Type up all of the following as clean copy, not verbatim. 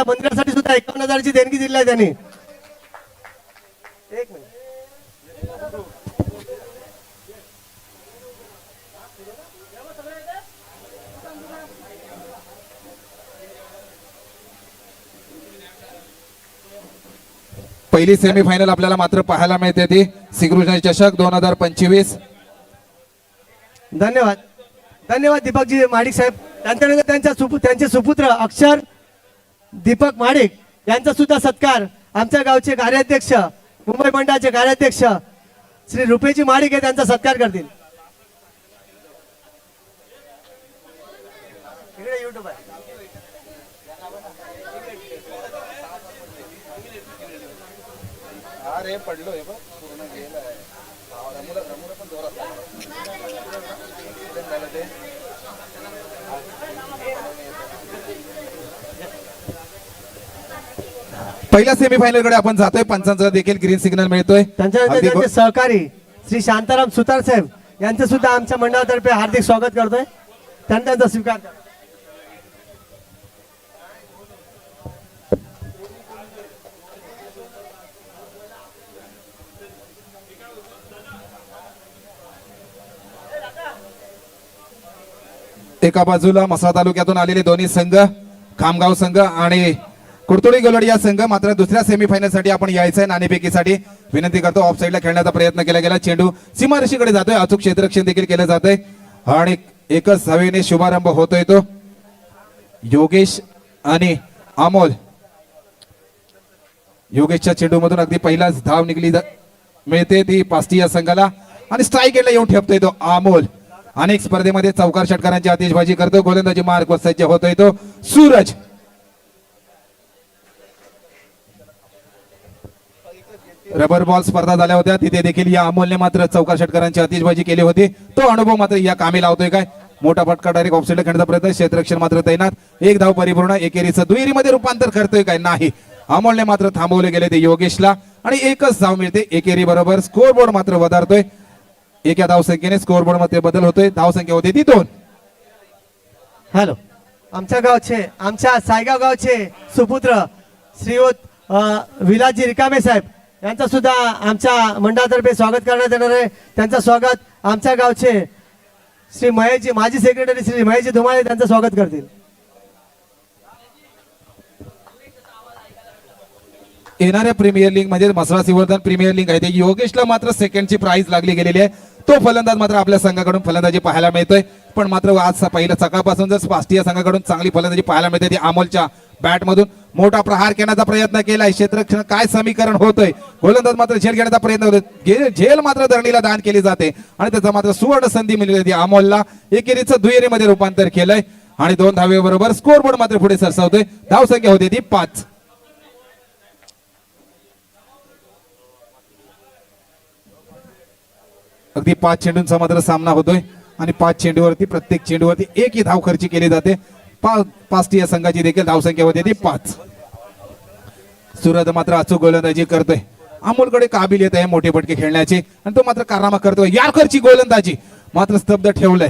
मंदिरासाठी सुद्धा 51,000ची देणगी दिली आहे त्यांनी. एक मिनिट. पहिली सेमीफायनल आपल्याला मात्र पाहायला मिळते ती श्रीकृष्ण चषक 2025. धन्यवाद धन्यवाद दीपकजी माडिक साहेब. त्यानंतर त्यांचे सुपुत्र अक्षर दीपक माडिक यांचा सुद्धा सत्कार आमच्या गावचे कार्याध्यक्ष मुंबई मंडळाचे कार्याध्यक्ष श्री रुपेजी माडिक हे त्यांचा सत्कार करतील. इकडे YouTube आहे. अरे पडलो हे बघ पूर्ण गेलाय. रमुला पण जोरात पहिल्या सेमीफायनल कडे आपण जातोय. पंचांचा देखील ग्रीन सिग्नल मिळतोय. त्यांच्यानंतर त्यांचे सहकारी श्री शांताराम सुतार साहेब यांचं सुद्धा आमच्या मंडळातर्फे हार्दिक स्वागत करतोय. त्यांचा स्वीकार करा. एका बाजूला मसा तालुक्यातून आलेले दोन्ही संघ खामगाव संघ आणि कुडतोडी गोलड या संघ मात्र दुसऱ्या सेमीफायनल साठी आपण यायचंय. नाणेफेकीसाठी विनंती करतो. ऑफ साईडला खेळण्याचा प्रयत्न केला गेला. चेंडू सीमारेषेकडे जातोय. अचूक क्षेत्ररक्षण देखील केलं जातंय आणि एकच हवेने शुभारंभ होतोय तो योगेश आणि अमोल. योगेशच्या चेंडू मधून अगदी पहिलाच धाव निघली मिळते ती पास्टी या संघाला आणि स्ट्राईक एंडला येऊन ठेपतोय तो अमोल. अनेक स्पर्धेमध्ये चौकार षटकारांची आतिषबाजी करतो. गोलंदाजी मार्कवर सज्ज होतोय तो सूरज. रबर बॉल स्पर्धा झाल्या होत्या तिथे देखील या अमोलने मात्र चौकार षटकारांची आतिषबाजी केली होती. तो अनुभव मात्र या कामी लावतोय. काय मोठा फटका डायरेक्ट ऑफसाईडला खेळण्याचा प्रयत्न. क्षेत्ररक्षण मात्र तैनात. एक धाव परिपूर्ण. एकेरीचं दुहेरीमध्ये रूपांतर करतोय काय नाही. अमोलने मात्र थांबवले गेले ते योगेशला आणि एकच धाव मिळते. एकेरी बरोबर स्कोर बोर्ड मात्र वधारतोय. एका धावसंख्येने स्कोर बोर्ड मध्ये बदल होतोय. धावसंख्या होती ती 2. हॅलो. आमच्या गावचे आमच्या सायगाव गावचे सुपुत्र श्रीयुत विलासजी रिकामे साहेब यांचं सुद्धा आमच्या मंडळातर्फे स्वागत करण्यात येणार आहे. त्यांचं स्वागत आमच्या गावचे श्री महेशजी माजी सेक्रेटरी श्री महेशजी धुमाळे त्यांचं स्वागत करतील. येणाऱ्या प्रीमियर लीग मध्ये मसरा सिवर्धन प्रीमियर लीग आहे. योगेशला मात्र सेकंडची प्राइज लागली गेलेली आहे. तो फलंदाज मात्र आपल्या संघाकडून फलंदाजी पाहायला मिळतोय. पण मात्र आज पहिल्या सकाळपासून जर पास्टिया संघाकडून चांगली फलंदाजी पाहायला मिळते ती अमोलच्या बॅट मधून. मोठा प्रहार करण्याचा प्रयत्न केलाय. क्षेत्ररक्षण काय समीकरण होतोय. गोलंदाज मात्र झेल घेण्याचा प्रयत्न होतोय. झेल मात्र धरणीला दान केली जाते आणि त्याचा मात्र सुवर्ण संधी मिळाली अमोलला. एकेरीचं दुहेरीमध्ये रूपांतर केलंय आणि 2 धावेबरोबर स्कोर बोर्ड मात्र पुढे सरसावतोय. धावसंख्या होती ती 5. अगदी 5 चेंडूंचा मात्र सामना होतोय आणि 5 चेंडूवरती प्रत्येक चेंडूवरती एक ही धाव खर्ची केली जाते. पास्टी या संघाची देखील धावसंख्या होती ती 5. सूरज मात्र अचूक गोलंदाजी करतोय. अमोलकडे काबिलियत आहे मोठे फटके खेळण्याची आणि तो मात्र कारनामा करतोय. यारकरची गोलंदाजी मात्र स्तब्ध ठेवलंय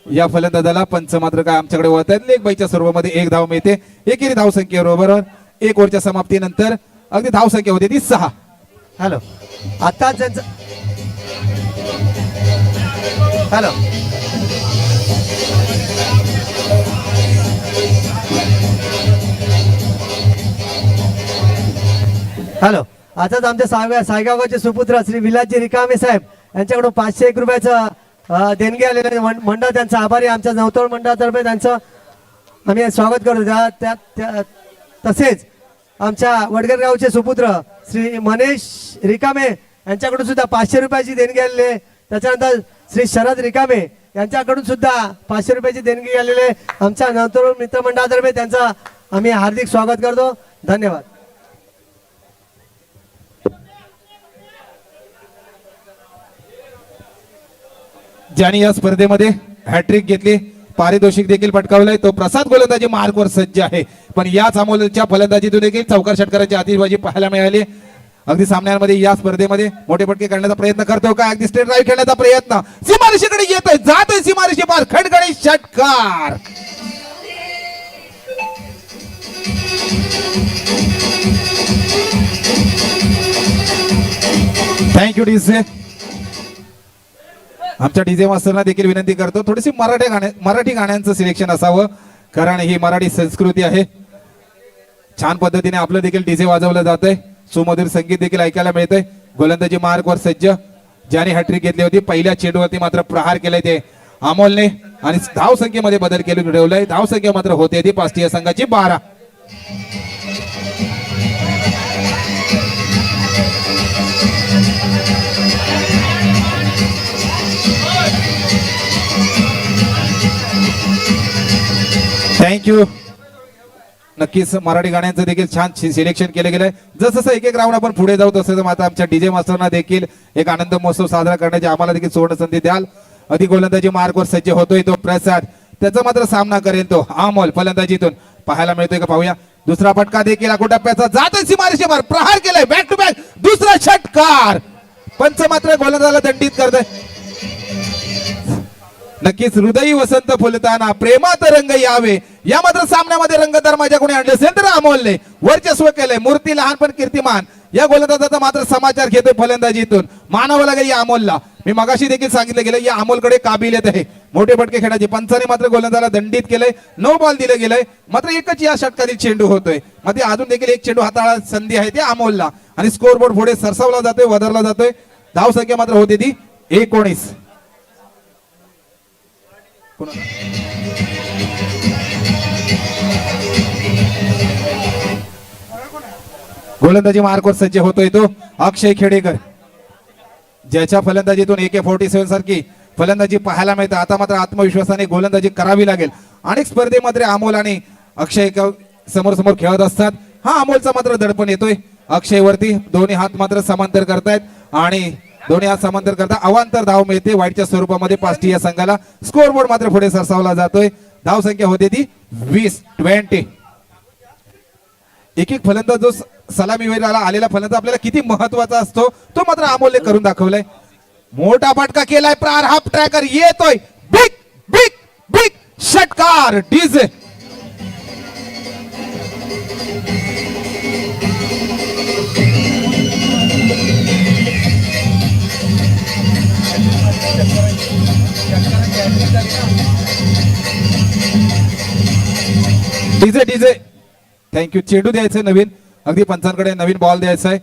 या फलंदाजाला. पंच मात्र काय आमच्याकडे वळत आहेत. लेग बाईच्या सर्वांमध्ये 1 धाव मिळते. एकेरी धावसंख्येबरोबर 1 ओव्हरच्या समाप्तीनंतर अगदी धावसंख्या होती ती 6. हॅलो. आता त्यांचं हॅलो. हॅलो. आताच आमच्या सायगावचे सुपुत्र श्री विलासजी रिकामे साहेब यांच्याकडून 501 रुपयाचं देणगी आलेलं मंडळ त्यांचा आभारी. आमच्या नवतोड मंडळातर्फे त्यांचं आम्ही स्वागत करतो. तसेच आमच्या वडगर गावचे सुपुत्र श्री मनेश रिकामे यांच्याकडून सुद्धा 500 रुपयाची देणगी आलेली आहे. त्याच्यानंतर श्री शरद रिकामे यांच्याकडून सुद्धा 500 रुपयाची देणगी आलेली आहे. आमच्या नवतरुण मित्रमंडळातर्फे त्यांचं आम्ही हार्दिक स्वागत करतो. धन्यवाद. ज्यांनी या स्पर्धेमध्ये हॅट्रिक घेतली पारितोषिक देखील पटकावलंय तो प्रसाद गोलंदाजी मार्कवर सज्ज आहे. पण याच अमोलच्या फलंदाजीतून देखील चौकार षटकाराची आतिषबाजी पाहायला मिळाली. अगदी सामन्यांमध्ये या स्पर्धेमध्ये मोठे फटके काढण्याचा प्रयत्न करतो का. अगदी स्ट्रेट ड्राईव्ह खेळण्याचा प्रयत्न सीमारेषेकडे येतोय. जातोय सीमारेषे पार. खडखडी षटकार. Thank you DJ. आमच्या डीजे मास्टरना देखील विनंती करतो थोडीशी मराठी गाण्यांचं सिलेक्शन असावं, कारण ही मराठी संस्कृती आहे. छान पद्धतीने आपलं देखील डीजे वाजवलं जातंय, सुमधुर संगीत देखील ऐकायला मिळतंय. गोलंदाजी मार्कवर सज्ज, ज्याने हॅट्रिक घेतली होती. पहिल्या चेंडूवरती मात्र प्रहार केलाय ते अमोलने आणि धाव संख्येमध्ये बदल केले ठेवलाय. धाव संख्या मात्र होते ती पाष्टीय संघाची 12. थँक्यू. नक्कीच मराठी गाण्यांचं देखील छान सिलेक्शन केलं गेलंय. जसं एक एक राऊंड आपण पुढे जाऊ तसं मात्र आमच्या डीजे मास्टरना देखील एक आनंद महोत्सव साजरा करण्याची आम्हाला देखील सुवर्ण संधी द्याल. अधिक गोलंदाजी मार्कवर सज्ज होतोय तो प्रसाद, त्याचा मात्र सामना करेल तो अमोल. फलंदाजीतून पाहायला मिळतोय का पाहूया. दुसरा फटका देखील टप्प्याचा जातोय सीमारेषेवर, प्रहार केलाय बॅक टू बॅक, दुसरा षटकार. पंच मात्र गोलंदाजाला दंडित करतोय. नक्कीच हृदयी वसंत फुलताना प्रेमात रंग यावे, या मात्र सामन्यामध्ये रंगतदार माझ्या कोणी आणले असेल तर अमोलने वर्चस्व केलंय. मूर्ती लहान पण कीर्तिमान, या गोलंदाजाचा मात्र समाचार घेतोय फलंदाजीतून. मानावं लागेल या अमोलला. मी मगाशी देखील सांगितलं गेलं या अमोलकडे काबिलियत आहे मोठे फटके खेळण्याची. पंचाने मात्र गोलंदाजाला दंडित केलंय, 9 बॉल दिले गेलंय. मात्र एकच या षटकातील चेंडू होतोय. मग अजून देखील एक चेंडू हाताळा संधी आहे ते अमोलला आणि स्कोर बोर्ड पुढे सरसावला जातोय, वधारला जातोय. धाव संख्या मात्र होती ती 19. गोलंदाजी मार्कवर सज्ज होतोय तो अक्षय खेडेकर, ज्याच्या फलंदाजीतून AK-47 सारखी फलंदाजी पाहायला मिळते. आता मात्र आत्मविश्वासाने गोलंदाजी करावी लागेल. अनेक स्पर्धेमध्ये अमोल आणि अक्षय समोर समोर खेळत असतात. हा अमोलचा मात्र दडपण येतोय अक्षयवरती. दोन्ही हात मात्र समांतर करतायत आणि दोन्ही हात समांतर करता अवांतर धाव मिळते वाईटच्या स्वरूपामध्ये पाष्टी या संघाला. स्कोर बोर्ड मात्र पुढे सरसावला जातोय. धाव संख्या होते ती 20. एक एक फलंदाज जो सलामीवर आलेला फलंदाज आपल्याला किती महत्वाचा असतो तो मात्र अमोलने करून दाखवलाय. मोठा फटका केलाय, प्रार हाफ ट्रॅकर येतोय, बिग बिग बिग षटकार. DJ DJ DJ thank you. चेंडू द्यायचंय नवीन, अगदी पंचांकडे नवीन बॉल द्यायचा आहे.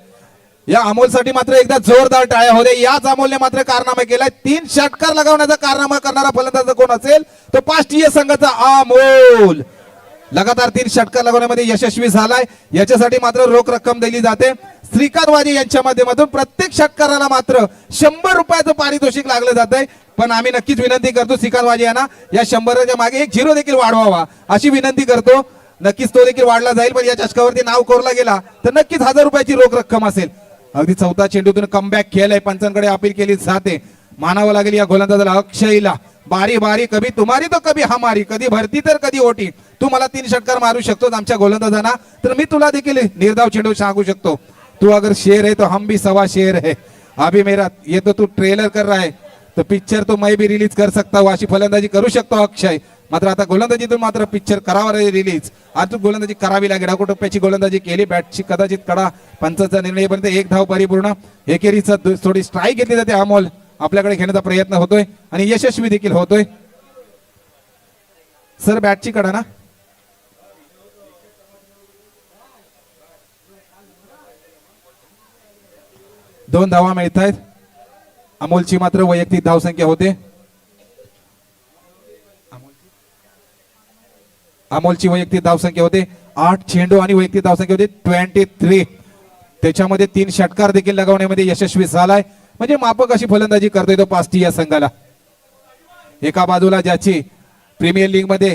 या अमोलसाठी मात्र एकदा जोरदार टाळ्या होते. याच अमोलने मात्र कारनामा केलाय. 3 षटकार लगावण्याचा कारनामा करणारा फलंदाज कोण असेल तो पाष्टीय संघाचा अमोल. लगातार 3 षटकार लगावण्यामध्ये यशस्वी झालाय. याच्यासाठी मात्र रोख रक्कम दिली जाते. श्रीकांत वाजे यांच्या माध्यमातून प्रत्येक षटकाराला मात्र 100 रुपयाचं पारितोषिक लागलं जात आहे. पण आम्ही नक्कीच विनंती करतो श्रीकांत वाजे यांना या 100च्या मागे 1 0 देखील वाढवावा अशी विनंती करतो. नक्कीच तो देखील वाढला जाईल, पण या चषकावरती नाव कोरला गेला तर नक्कीच 1000 रुपयाची रोख रक्कम असेल. अगदी चौथा चेंडूतून कमबॅक केलाय, पंचांकडे अपील केली जाते. मानावं लागेल या गोलंदाजाला अक्षयला. बारी बारी कभी तुम्हारी तो कभी हमारी, कधी भरती तर कधी ओटी. तू मला 3 षटकार मारू शकतो आमच्या गोलंदाजांना, तर मी तुला देखील निर्धाव चेंडू सांगू शकतो. तू अगर शेर है तो हम भी सवा शेर है. अभी मेरा ये तो तू ट्रेलर कर रहा है तो पिक्चर तो मैं भी रिलीज कर सकता हूं. अशी फलंदाजी करू शकतो अक्षय. मात्र आता गोलंदाजीतून मात्र पिक्चर करावा रिलीज. आज गोलंदाजी करावी लागेल. टप्प्याची गोलंदाजी केली, बॅटची कदाचित कडा. पंचाचा निर्णयपर्यंत 1 धाव परिपूर्ण. एकेरीचा थोडी स्ट्राईक घेतली जाते. अमोल आपल्याकडे घेण्याचा प्रयत्न होतोय आणि यशस्वी देखील होतोय. सर बॅटची कडा ना, दोन धावा मिळत आहेत. अमोलची मात्र वैयक्तिक धावसंख्या होते. अमोलची वैयक्तिक धावसंख्या होते 8 चेंडू आणि वैयक्तिक धावसंख्या होते 23. त्याच्यामध्ये 3 षटकार देखील लगावण्यामध्ये यशस्वी झालाय. म्हणजे मापक अशी फलंदाजी करतोय तो पाष्टी या संघाला. एका बाजूला ज्याची प्रीमियर लीग मध्ये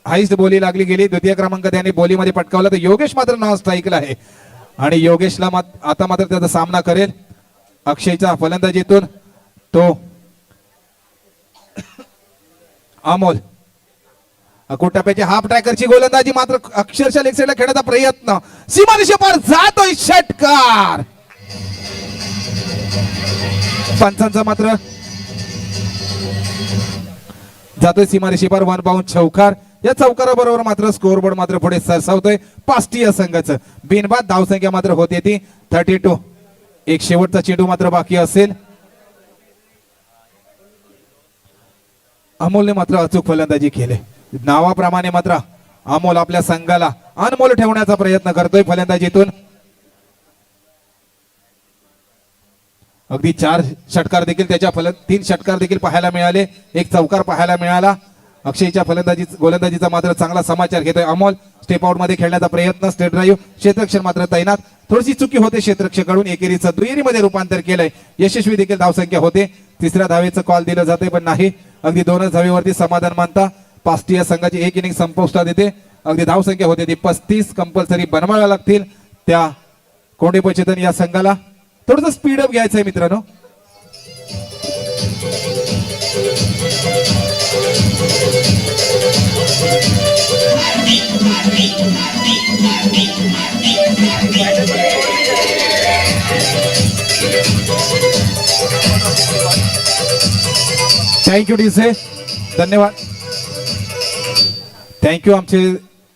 हाईस्ट बोली लागली गेली, द्वितीय क्रमांक त्याने बोलीमध्ये पटकावला, तर योगेश मात्र नॉन स्ट्राईकला आहे आणि योगेशला आता मात्र त्याचा सामना करेल अक्षयच्या फलंदाजीतून तो अमोल. टप्प्याची हाफ ट्रॅकरची गोलंदाजी मात्र अक्षरशः लेग साइडला खेळण्याचा प्रयत्न, सीमारेषेपार जातोय षटकार. पंचांचा मात्र जातोय सीमारेषेपार 1 बाउंड चौकार. या चौकाराबरोबर मात्र स्कोअर बोर्ड मात्र पुढे सरसावतोय पास्टिया संघाचं. बिनबाद धावसंख्या मात्र होते ती 32. एक शेवटचा चेंडू मात्र बाकी असेल. अमोलने मात्र अचूक फलंदाजी केली. नावाप्रमाणे मात्र अमोल आपल्या संघाला अनमोल ठेवण्याचा प्रयत्न करतोय फलंदाजीतून. अगदी 4 षटकार देखील त्याच्या 3 षटकार देखील पाहायला मिळाले. एक चौकार पाहायला मिळाला. अक्षयच्या गोलंदाजीचा मात्र चांगला समाचार घेतोय अमोल. स्टेप आउट मध्ये खेळण्याचा प्रयत्न. State drive. क्षेत्ररक्षण मात्र तैनात. थोडीशी चुकी होते क्षेत्ररक्षकाकडून. एकेरीचं दुहेरीमध्ये रूपांतर केलंय. यशस्वी देखील धावसंख्या होते. तिसऱ्या धावेचं कॉल दिलं जाते पण नाही. अगदी 2च धावेवरती समाधान मानता पास्टिया संघाची एक इनिंग संपुष्टात येते. अगदी धावसंख्या होते ती 35. कंपल्सरी बनवायला लागतील त्या कोंडेप चेतन या संघाला. थोडंसं स्पीडअप घ्यायचंय मित्रांनो. थँक्यू डीसे, धन्यवाद. थँक्यू. आमचे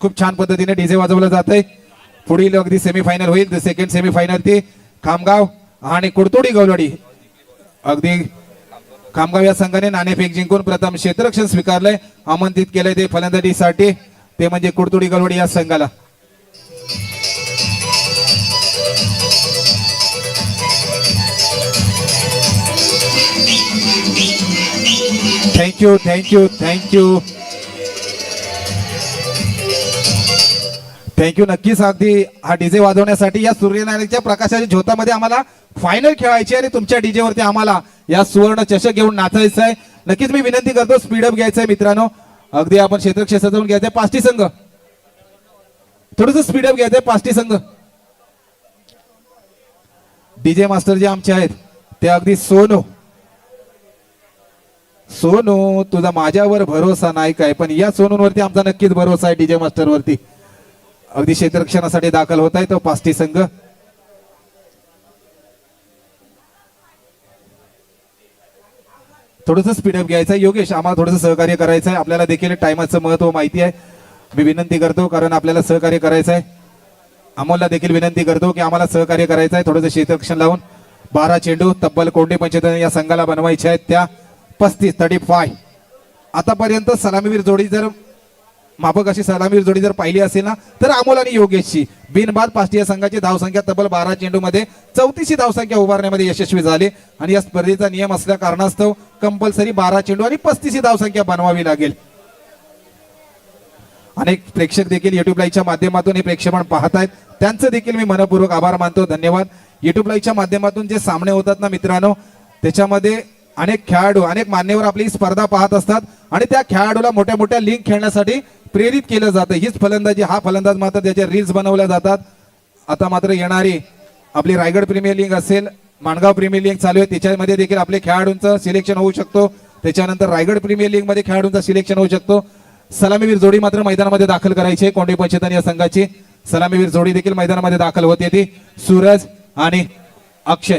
खूप छान पद्धतीने डीजे वाजवलं जात आहे. पुढील अगदी सेमीफायनल होईल. सेकंड सेमीफायनल ती खामगाव आणि कुडतोडी गवलवाडी. अगदी खामगाव या संघाने नाणेफेक जिंकून प्रथम क्षेत्ररक्षण स्वीकारलंय. आमंत्रित केलंय ते फलंदाजीसाठी. ते म्हणजे कुडतोडी गवलवाडी या संघाला. Thank you thank you thank you thank you. नक्कीच अगदी हा डीजे वाजवण्यासाठी या सूर्यनारायणच्या प्रकाशाच्या झोतामध्ये आम्हाला फायनल खेळायची आणि तुमच्या डीजे वरती आम्हाला या सुवर्ण चषक घेऊन नाचायचं आहे. नक्कीच मी विनंती करतो स्पीडअप घ्यायचंय मित्रांनो. अगदी आपण क्षेत्ररक्षण सजवून घ्यायचंय. पास्टी संघ थोडस स्पीडअप घ्यायचंय. पास्टी संघ डीजे मास्टर जे आमचे आहेत ते अगदी सोनू तुझा माझ्यावर भरोसा नाही काय, पण या सोनूंवरती आमचा नक्कीच भरोसा आहे. डीजे मास्टर वरती अगदी क्षेत्ररक्षणासाठी दाखल होत आहे तो पास्टी संघ. थोडंसं स्पीडअप घ्यायचं आहे. योगेश आम्हाला थोडंसं सहकार्य करायचं आहे. आपल्याला देखील टायमाचं महत्व माहिती आहे. मी विनंती करतो कारण आपल्याला सहकार्य करायचं आहे. अमोलला देखील विनंती करतो की आम्हाला सहकार्य करायचं आहे. थोडंसं क्षेत्ररक्षण लावून 12 चेंडू तब्बल कोंडे पंचेतन या संघाला बनवायचे आहेत. त्या 35 आतापर्यंत सलामीवीर जोडी जर माफक अशी सलामीवीर जोडी जर पाहिली असेल ना तर अमोल आणि योगेशची बिनबाद पास्टिया संघाची धावसंख्या तब्बल 12 चेंडू मध्ये 34 धावसंख्या उभारण्यामध्ये यशस्वी झाले. आणि या स्पर्धेचा नियम असल्या कारणास्तव कंपल्सरी 12 चेंडू आणि 35 धावसंख्या बनवावी लागेल. अनेक प्रेक्षक देखील युट्यूब लाईव्हच्या माध्यमातून हे प्रेक्षेपण पाहतायत. त्यांचं देखील मी मनपूर्वक आभार मानतो. धन्यवाद. युट्यूब लाईव्हच्या माध्यमातून जे सामने होतात ना मित्रांनो त्याच्यामध्ये अनेक खेळाडू अनेक मान्यवर आपली स्पर्धा पाहत असतात आणि त्या खेळाडूला मोठ्या मोठ्या लीग खेळण्यासाठी प्रेरित केलं जातं. हीच फलंदाजी हा फलंदाज मात्र त्याच्या रील्स बनवल्या जातात. आता मात्र येणारी आपली रायगड प्रीमियर लीग असेल, माणगाव प्रीमियर लीग चालू आहे त्याच्यामध्ये देखील आपले खेळाडूंचं सिलेक्शन होऊ शकतो. त्याच्यानंतर रायगड प्रीमियर लीग मध्ये खेळाडूंचं सिलेक्शन होऊ शकतो. सलामीवीर जोडी मात्र मैदानामध्ये दाखल करायची आहे. कोंडे पंचेतन या संघाची सलामीवीर जोडी देखील मैदानामध्ये दाखल होते ती सूरज आणि अक्षय.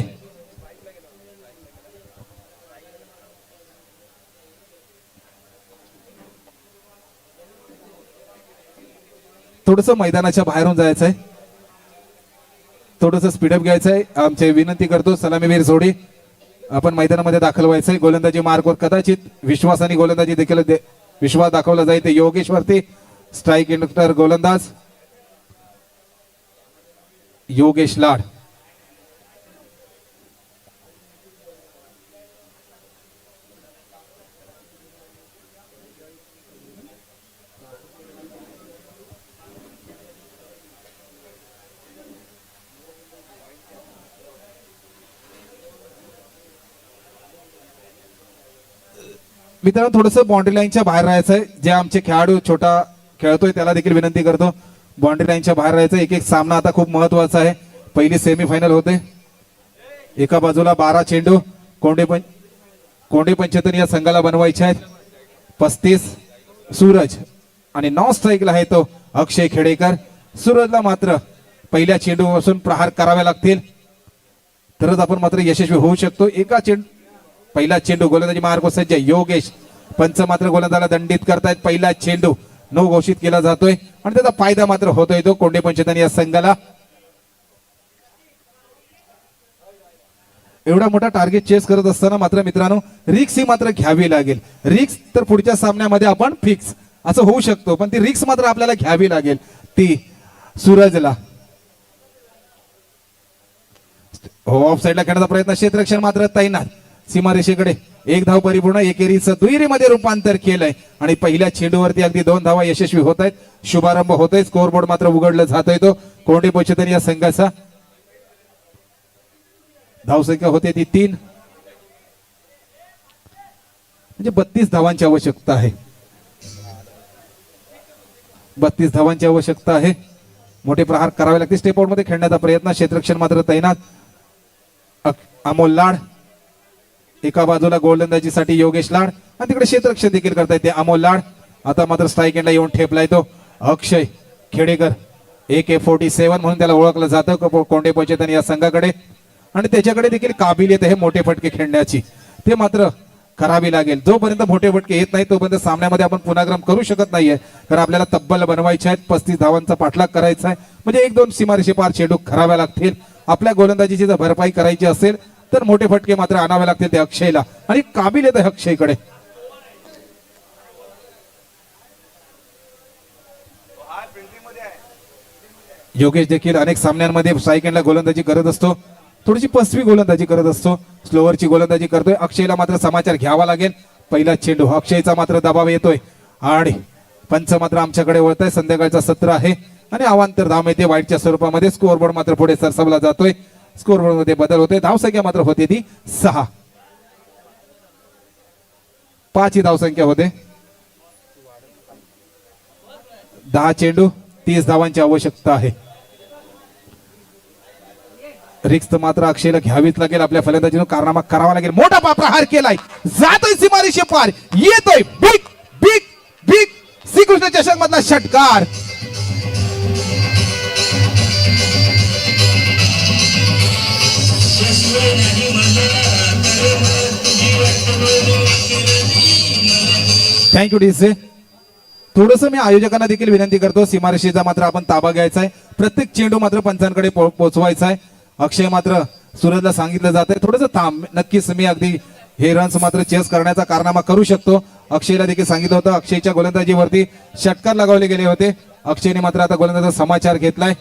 थोडस मैदानाच्या बाहेरून जायचंय. थोडस स्पीडअप घ्यायचंय. आमचे विनंती करतो सलामीवीर जोडी आपण मैदानामध्ये दाखल व्हायचंय. गोलंदाजी मार्कवर कदाचित विश्वासाने गोलंदाजी देखील विश्वास दाखवला जाईल. ते योगेश वरती स्ट्राईक इंडक्टर गोलंदाज योगेश लाड. मित्रांनो थोडंसं बाउंड्री लाईनच्या बाहेर राहायचंय. जे आमचे खेळाडू छोटा खेळतोय त्याला देखील विनंती करतो बाउंड्री लाईनच्या बाहेर राहायचं. एक एक सामना आता खूप महत्वाचा आहे. पहिली सेमीफायनल होते. एका बाजूला 12 चेंडू कोंडे पंचेतन या संघाला बनवायचे आहेत. 35 सूरज आणि नॉन स्ट्राईकला आहे तो अक्षय खेडेकर. सूरजला मात्र पहिल्या चेंडूपासून प्रहार करावे लागतील तरच आपण मात्र यशस्वी होऊ शकतो. एका पहिला चेंडू गोलंदाजी मार्ग सज्ज योगेश पंच मात्र गोलंदाजाला दंडित करतायत. पहिला चेंडू नो घोषित केला जातोय आणि त्याचा फायदा मात्र होतोय तो कोंडे पंचतन या संघाला. एवढा मोठा टार्गेट चेस करत असताना मात्र मित्रांनो रिक्स ही मात्र घ्यावी लागेल. रिक्स तर पुढच्या सामन्यामध्ये आपण फिक्स असं होऊ शकतो, पण ती रिक्स मात्र आपल्याला घ्यावी लागेल. ती सूरजला हो ऑफ साईडला खेळण्याचा प्रयत्न, क्षेत्ररक्षण मात्र तैनात सीमारेषेकडे. एक धाव परिपूर्ण एकेरीचं दुहेरीमध्ये रूपांतर केलंय आणि पहिल्या चेंडूवरती अगदी 2 धावा यशस्वी होत आहेत. शुभारंभ होतोय, स्कोअरबोर्ड मात्र उघडलं जातोय तो कोंडे पंचतन या संघाचा. धावसंख्या होते ती 3, म्हणजे 32 धावांची आवश्यकता आहे. 32 धावांची आवश्यकता आहे. मोठे प्रहार करावे लागतील. स्टेप आउट मध्ये खेळण्याचा प्रयत्न, क्षेत्ररक्षण मात्र तैनात. अमोल लाड एका बाजूला गोलंदाजीसाठी योगेश लाड आणि तिकडे क्षेत्ररक्षण देखील करता येते अमोल लाड. आता मात्र स्ट्राईक एंडला येऊन ठेपलाय तो अक्षय खेडेकर. AK-47 म्हणून त्याला ओळखलं जातं कोंडे पंचतन या संघाकडे आणि त्याच्याकडे देखील काबिलियत आहे मोठे फटके खेळण्याची. ते मात्र करावी लागेल. जोपर्यंत मोठे फटके येत नाही तोपर्यंत सामन्यामध्ये आपण पुनरागमन करू शकत नाहीये, कारण आपल्याला तब्बल बनवायचे आहेत. 35 धावांचा पाठलाग करायचा आहे, म्हणजे 1-2 सीमारेषे पार चेंडू कराव्या लागतील. आपल्या गोलंदाजीची जर भरपाई करायची असेल तर मोठे फटके मात्र आणावे लागतील ते अक्षयला, आणि काबिलियत आहे अक्षयकडे. योगेश देखील अनेक सामन्यांमध्ये स्ट्राईक एंडला गोलंदाजी करत असतो, थोडीशी पसवी गोलंदाजी करत असतो, स्लोअरची गोलंदाजी करतोय. अक्षयला मात्र समाचार घ्यावा लागेल. पहिला चेंडू अक्षयचा मात्र दबाव येतोय आणि पंच मात्र आमच्याकडे वळत आहे. संध्याकाळचा सत्र आहे आणि अवांतर धाव येते वाईटच्या स्वरूपामध्ये. स्कोअरबोर्ड मात्र पुढे सरसावला जातोय. स्कोअरबोर्ड मध्ये बदल होतोय. धावसंख्या मात्र होते ती 6. 5 ही धावसंख्या होते. 10 चेंडू 30 धावांची आवश्यकता आहे. रिक्स तर मात्र अक्षयला घ्यावीच लागेल. आपल्या फलंदाजीनं कारनामा करावा लागेल. मोठा प्रहार केलाय, जातोय सीमारेषे पार, येतोय बिग बिग बिग श्रीकृष्ण चषक मधला षटकार. थँक्यू डीसे. थोडस मी आयोजकांना देखील विनंती करतो, सीमारेषेचा मात्र आपण ताबा घ्यायचा आहे. प्रत्येक चेंडू मात्र पंचांकडे पोहोचवायचा आहे. अक्षय मात्र सूरजला सांगितलं जात आहे थोडस थांब. नक्कीच मी अगदी हे रन्स मात्र चेस करण्याचा कारनामा करू शकतो. अक्षयला देखील सांगितलं होतं. अक्षयच्या गोलंदाजीवरती षटकार लगावले गेले होते. अक्षयने मात्र आता गोलंदाजीचा समाचार घेतलाय.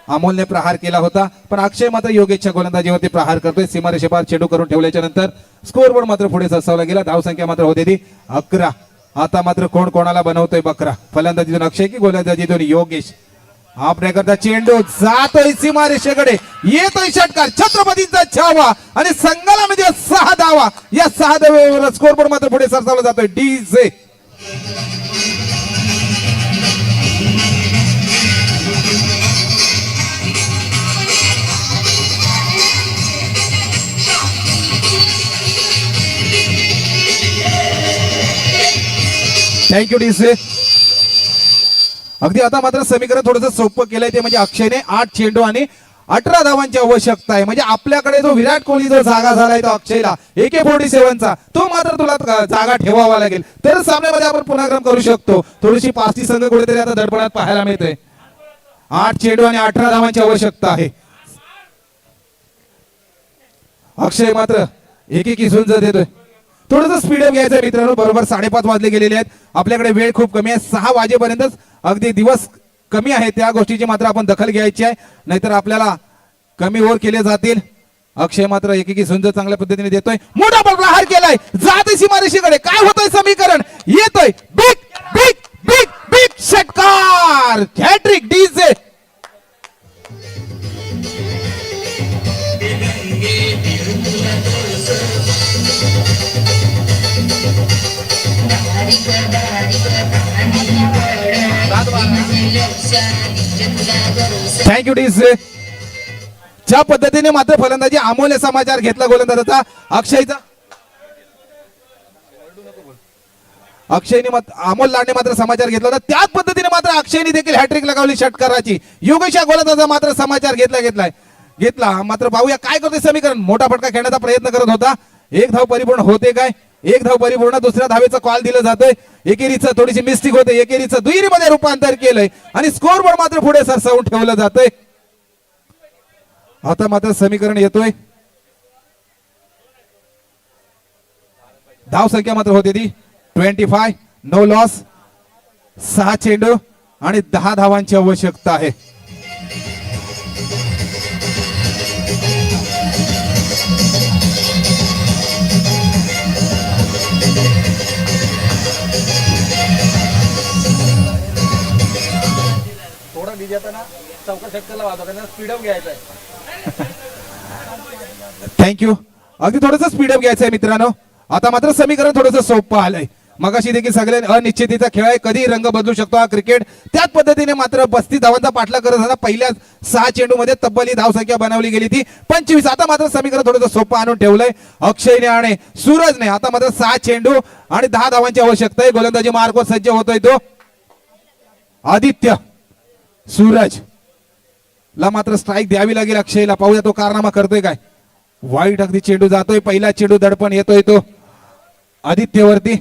अमोलने प्रहार केला होता, पण अक्षय मात्र योगेशच्या गोलंदाजीवरती प्रहार करतोय. सीमारेषेपार चेंडू करून ठेवल्याच्या नंतर स्कोअरबोर्ड मात्र पुढे सरसावला गेला. धावसंख्या मात्र होते ती 11. आता मात्र कोण कोणाला बनवतोय बकरा. फलंदाजीतून अक्षय की गोलंदाजीतून योगेश. आपल्याकरता चेंडू जातोय सीमारेषेकडे, येतोय षटकार, छत्रपतींचा छावा आणि संघाला म्हणजे 6 धावा. या 6 धावेवर स्कोअरबोर्ड मात्र पुढे सरसावला जातोय. डीजे थँक्यू डीसे. अगदी आता मात्र समीकरण थोडंसं सोपं केलंय ते म्हणजे अक्षयने 8 चेंडू आणि 18 धावांची आवश्यकता आहे. म्हणजे आपल्याकडे जो विराट कोहली जो जागा झालाय तो अक्षयला AK-47चा, तो मात्र तुला जागा ठेवावा लागेल तर सामन्यामध्ये आपण पुनरागमन करू शकतो. थोडीशी पास्टी संघ कुठेतरी आता दडपणात पाहायला मिळते. 8 चेंडू आणि 18 धावांची आवश्यकता आहे. अक्षय मात्र एकेकी झुंज देतोय. थोडंसं स्पीडअप घ्यायचं आहे मित्रांनो. बरोबर 5:30 वाजले गेलेले आहेत. आपल्याकडे वेळ खूप कमी आहे. 6 वाजेपर्यंतच अगदी दिवस कमी आहे. त्या गोष्टीची मात्र आपण दखल घ्यायची आहे, नाहीतर आपल्याला कमी ओव्हर केले जातील. अक्षय मात्र एकेकी झुंज चांगल्या पद्धतीने देतोय. मोठा प्रहार केलाय, जाते सीमारेषेकडे. काय होतंय समीकरण, येतोय बिग बिग बिग बिग षटकार. Hattrick DJ. Thank you DJ. ज्या पद्धतीने मात्र फलंदाजी अमोलने समाचार घेतला गोलंदाजाचा अक्षयचा, अक्षयने अमोल लाडने मात्र समाचार घेतला होता. त्याच पद्धतीने मात्र अक्षयने देखील हॅट्रिक लगावली षटकाराची. योगेश या गोलंदाजाचा मात्र समाचार घेतला मात्र पाहूया काय करतोय समीकरण. मोठा फटका खेळण्याचा प्रयत्न करत होता. एक धाव परिपूर्ण होते काय? एक धाव परिपूर्ण, दुसऱ्या धावेचा कॉल दिलं जातोय. एकेरीचं थोडीशी मिस्टेक होते, एकेरीचं दुहेरीमध्ये रूपांतर केलंय आणि स्कोर बोर्ड मात्र पुढे सरसावून ठेवलं जातंय. आता मात्र समीकरण येतोय. धाव संख्या मात्र होती ती 25, नो लॉस, 6 चेंडू आणि 10 धावांची आवश्यकता आहे. थोडा डीजे ना चौका सेक्टरला वाजवा त्यांना स्पीडअप घ्यायचा आहे. थँक्यू. अगदी थोडंसं स्पीडअप घ्यायचं आहे मित्रांनो. आता मात्र समीकरण थोडंसं सोपं आलंय. मगाशी देखील सगळे अनिश्चितीचा खेळ आहे, कधी रंग बदलू शकतो हा क्रिकेट. त्याच पद्धतीने मात्र 35 धावांचा पाठलाग करत असताना पहिल्या 6 चेंडू मध्ये तब्बल ही धाव संख्या बनवली गेली ती 25. आता मात्र समीकरण थोडंसं सोपं आणून ठेवलंय अक्षयने आणि सूरजने. आता मात्र 6 चेंडू आणि 10 धावांची आवश्यकता आहे. गोलंदाजी मार्ग सज्ज होतोय तो आदित्य. सूरज ला मात्र स्ट्राईक द्यावी लागेल अक्षयला. पाहूया तो कारनामा करतोय काय. वाईट अगदी चेंडू जातोय, पहिला चेंडू दडपण येतोय तो आदित्यवरती.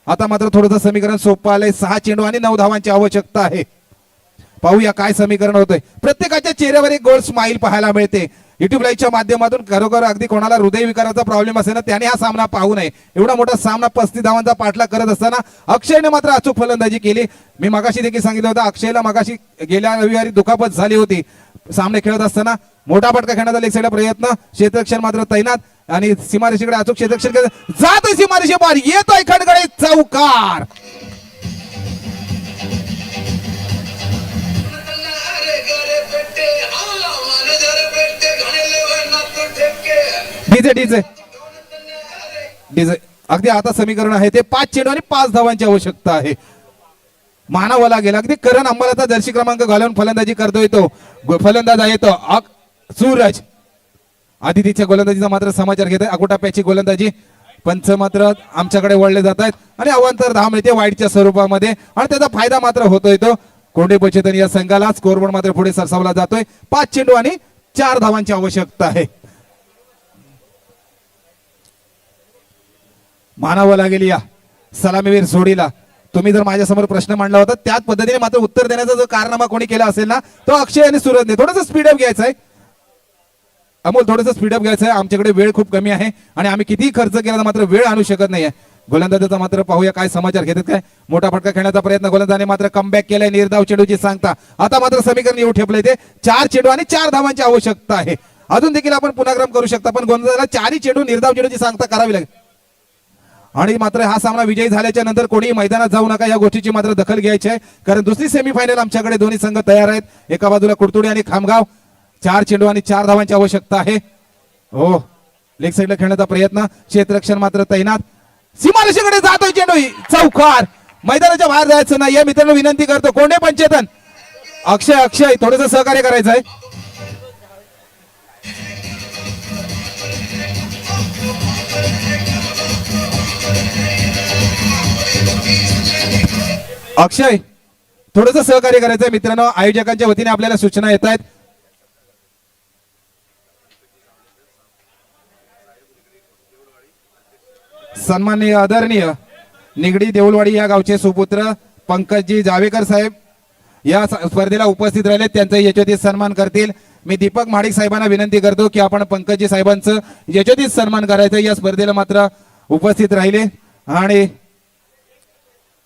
आता मात्र थोडंसं समीकरण सोपं आलंय. 6 चेंडू आणि 9 धावांची आवश्यकता आहे. पाहूया काय समीकरण होतंय. प्रत्येकाच्या चेहऱ्यावर एक गोल्ड स्माइल पाहायला मिळते. युट्यूब लाईव्हच्या माध्यमातून खरोखर अगदी कोणाला हृदयविकाराचा प्रॉब्लेम असेल ना त्याने हा सामना पाहू नये. एवढा मोठा सामना 35 धावांचा पाठलाग करत असताना अक्षयने मात्र अचूक फलंदाजी केली. मी मगाशी देखील सांगितलं होतं अक्षयला मगाशी गेल्या रविवारी दुखापत झाली होती सामने खेळत असताना. मोठा फटका खेळण्याचा लेग साईडला प्रयत्न, क्षेत्ररक्षण मात्र तैनात आणि सीमारेषेकडे अचूक क्षेत्ररक्षण जातोय. सीमारेषे पार येतोय खडगडे चौकार. DJ DJ DJ. अगदी आता समीकरण आहे ते 5 चेंडू आणि 5 धावांची आवश्यकता आहे. मानावं लागेल. अगदी करण अंबालाचा जर्सी क्रमांक घालून फलंदाजी करतोय तो फलंदाज आहे तो सूरज. आदितीच्या गोलंदाजीचा मात्र समाचार घेत आहे. अगोटाप्याची गोलंदाजी. पंच मात्र आमच्याकडे वळले जात आहेत आणि अवांतर धाव मिळते वाईटच्या स्वरूपामध्ये आणि त्याचा फायदा मात्र होतोय तो कोंडे बचेतन या संघाला. स्कोरबोर्ड मात्र पुढे सरसावला जातोय. 5 चेंडू आणि 4 धावांची आवश्यकता आहे. मानावं लागेल या सलामीवीर जोडीला. तुम्ही जर माझ्यासमोर प्रश्न मांडला होता त्याच पद्धतीने मात्र उत्तर देण्याचा जो कारनामा कोणी केला असेल ना तो अक्षय आणि सूरजने. थोडंसं स्पीडअप घ्यायचं आहे अमोल, थोडंसं स्पीडअप घ्यायचं आहे. आमच्याकडे वेळ खूप कमी आहे आणि आम्ही कितीही खर्च केला तर मात्र वेळ आणू शकत नाहीये. गोलंदाजाचा मात्र पाहूया काय समाचार घेतात काय. मोठा फटका खेळण्याचा प्रयत्न गोलंदाजाने मात्र कमबॅक केलाय. निर्धाव चेंडूची सांगता. आता मात्र समीकरण येऊ ठेपलंय ते 4 चेंडू आणि 4 धावांची आवश्यकता आहे. अजून देखील आपण पुनरागमन करू शकता पण गोलंदाजाला 4 चेंडू निर्धाव चेंडूची सांगता करावी लागेल. आणि मात्र हा सामना विजयी झाल्याच्या नंतर कोणी मैदानात जाऊ नका या गोष्टीची मात्र दखल घ्यायची आहे कारण दुसरी सेमीफायनल आमच्याकडे दोन्ही संघ तयार आहेत. एका बाजूला कुडतुडी आणि खामगाव. 4 चेंडू आणि 4 धावांची आवश्यकता आहे. हो लेग साईडला खेळण्याचा प्रयत्न, क्षेत्ररक्षण मात्र तैनात. सीमारेषेकडे जातोय चेंडू चौकार. मैदानाच्या बाहेर जायचं नाही या मित्रांनो विनंती करतो. कोंडे पंचेतन अक्षय थोडंसं सहकार्य करायचं आहे. अक्षय थोडंसं सहकार्य करायचं आहे मित्रांनो. आयोजकांच्या वतीने आपल्याला सूचना येत आहेत. सन्माननीय आदरणीय निगडी देऊलवाडी या गावचे सुपुत्र पंकजजी जावेकर साहेब या स्पर्धेला उपस्थित राहिले. त्यांचा यशोचित सन्मान करतील. मी दीपक महाडिक साहेबांना विनंती करतो की आपण पंकजजी साहेबांचं यशोचित सन्मान करायचं. या स्पर्धेला मात्र उपस्थित राहिले आणि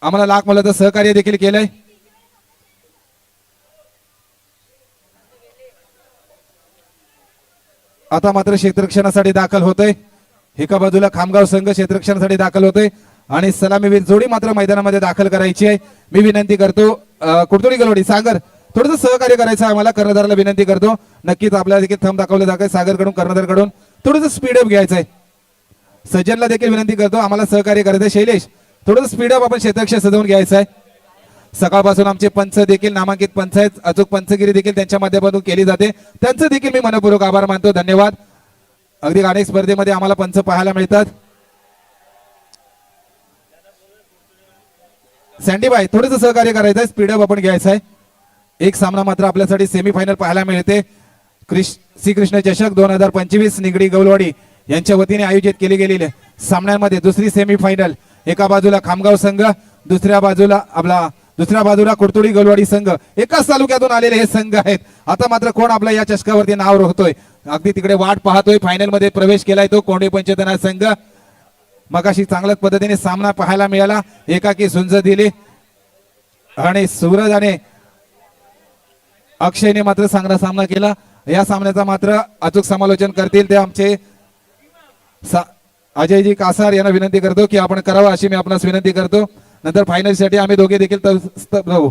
आम्हाला लाख मोलाचं सहकार्य देखील केलंय. आता मात्र क्षेत्ररक्षणासाठी दाखल होतोय. एका बाजूला खामगाव संघ क्षेत्ररक्षणासाठी दाखल होतोय आणि सलामीवीर जोडी मात्र मैदानामध्ये दाखल करायची आहे. मी विनंती करतो कुडतुडी गलवडी सागर थोडंसं सहकार्य करायचं आम्हाला. कर्णधाराला विनंती करतो. नक्कीच आपल्याला देखील थंब दाखवलं जात आहे सागरकडून कर्णधारकडून. थोडंसं स्पीडअप घ्यायचं आहे. सज्जनला देखील विनंती करतो आम्हाला सहकार्य करायचं आहे. शैलेश थोडंसं स्पीडअप आपण क्षेत्ररक्षण सजवून घ्यायचं आहे. सकाळपासून आमचे पंच देखील नामांकित पंच आहेत. अचूक पंचगिरी देखील त्यांच्या माध्यमातून केली जाते. त्यांचं देखील मी मनपूर्वक आभार मानतो. धन्यवाद. अगदी अनेक स्पर्धेमध्ये आम्हाला पंच पाहायला मिळतात. सँडीबाई थोडंसं सहकार्य करायचं आहे. स्पीडअप आपण घ्यायचं आहे. एक सामना मात्र आपल्यासाठी सेमीफायनल पाहायला मिळते. श्रीकृष्ण चषक 2025 निगडी गौलवाडी यांच्या वतीने आयोजित केली गेलेली सामन्यांमध्ये दुसरी सेमीफायनल एका बाजूला खामगाव संघ, दुसऱ्या बाजूला कुडतुडी गोलवाडी संघ, एकाच तालुक्यातून आलेले हे संघ आहेत. आता मात्र कोण आपला या चषकावरती नाव रोखतोय, अगदी तिकडे वाट पाहतोय. फायनल मध्ये प्रवेश केलाय तो कोंडे पंचतनाथ संघ. मगाशी चांगल्याच पद्धतीने सामना पाहायला मिळाला, एकाकी झुंज दिली आणि सूरज आणि अक्षयने मात्र चांगला सामना केला. या सामन्याचा मात्र अचूक समालोचन करतील ते आमचे अजयजी कासार यांना विनंती करतो की आपण करावं अशी मी आपणास विनंती करतो. नंतर फायनल साठी आम्ही दोघे देखील राहू.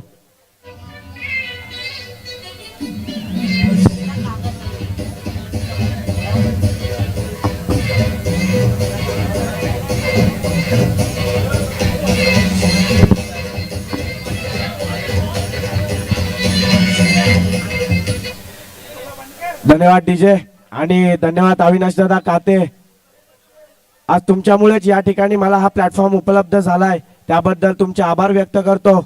धन्यवाद डीजे आणि धन्यवाद अविनाश दादा काते. आज तुमच्यामुळेच या ठिकाणी मला हा प्लॅटफॉर्म उपलब्ध झालाय, त्याबद्दल तुमचे आभार व्यक्त करतो.